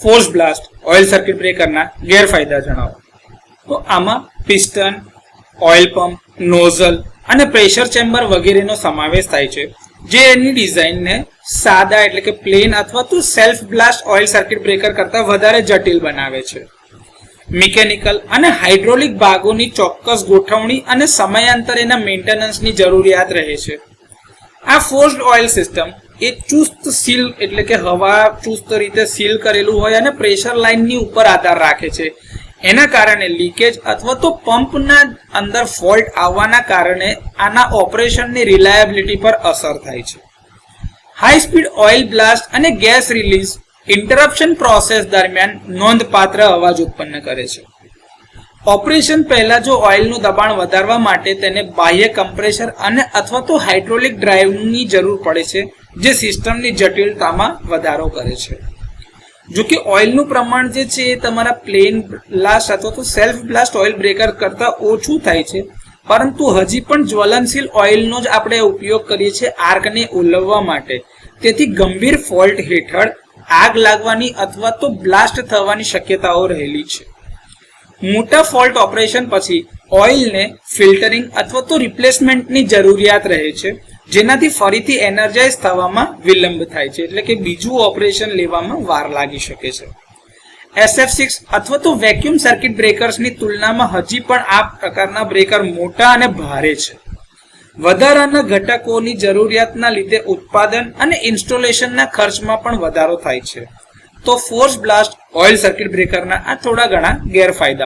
Force blast oil circuit બ્રેકરના ગેરફાયદા જણાવો. તો આમાં પિસ્ટન, ઓઇલ પંપ, નોઝલ અને પ્રેશર ચેમ્બર વગેરેનો સમાવેશ થાય છે, જે એની ડિઝાઇનને સાદા એટલે કે પ્લેન અથવા તો self blast oil circuit breaker કરતા વધારે જટિલ બનાવે છે. મિકેનિકલ અને હાઇડ્રોલિક ભાગોની ચોક્કસ ગોઠવણી અને સમયાંતરેના મેન્ટેનન્સની જરૂરિયાત રહે છે. આ ફોર્સ્ડ ઓઇલ સિસ્ટમ એ ચુસ્ત સીલ એટલે કે હવા ચુસ્ત રીતે સીલ કરેલું હોય અને પ્રેશર લાઇનની ઉપર આધાર રાખે છે. એના કારણે લીકેજ અથવા તો પંપના અંદર ફોલ્ટ આવવાના કારણે આના ઓપરેશનની રિલાયબિલિટી પર અસર થાય છે. હાઈ સ્પીડ ઓઇલ બ્લાસ્ટ અને ગેસ રિલીઝ ઇન્ટરપ્શન પ્રોસેસ દરમિયાન નોંધપાત્ર અવાજ ઉત્પન્ન કરે છે. ઓપરેશન પહેલા જો ઓઇલનું દબાણ વધારવા માટે તેને બાહ્ય કમ્પ્રેસર અને અથવા તો હાઇડ્રોલિક ડ્રાઇવની જરૂર પડે છે, જે સિસ્ટમની જટિલતામાં વધારો કરે છે. જો કે ઓઇલનું પ્રમાણ જે છે એ તમારા પ્લેન બ્લાસ્ટ અથવા તો સેલ્ફ બ્લાસ્ટ ઓઇલ બ્રેકર કરતાં ઓછું થાય છે, પરંતુ હજી પણ જ્વલનશીલ ઓઇલનો જ આપણે ઉપયોગ કરીએ છીએ આર્કને ઓલવવા માટે. તેથી ગંભીર ફોલ્ટ હેઠળ આગ લાગવાની અથવા તો બ્લાસ્ટ થવાની શક્યતાઓ રહેલી છે. મોટા ફોલ્ટ ઓપરેશન પછી ઓઇલને ફિલ્ટરિંગ અથવા તો રિપ્લેસમેન્ટની જરૂરિયાત રહે છે, જેનાથી ફરીથી એનર્જાઇઝ થવામાં વિલંબ થાય છે, એટલે કે બીજું ઓપરેશન લેવામાં વાર લાગી શકે છે. SF6 અથવા તો વેક્યુમ સર્કિટ બ્રેકર્સની તુલનામાં હજી પણ આ પ્રકારના બ્રેકર મોટા અને ભારે છે. વધારાના ઘટકોની જરૂરિયાતના લીધે ઉત્પાદન અને ઇન્સ્ટોલેશનના ખર્ચમાં પણ વધારો થાય છે. તો ફોર્સ બ્લાસ્ટ ઓઇલ સર્કિટ બ્રેકરના આ થોડા ઘણા ગેરફાયદા.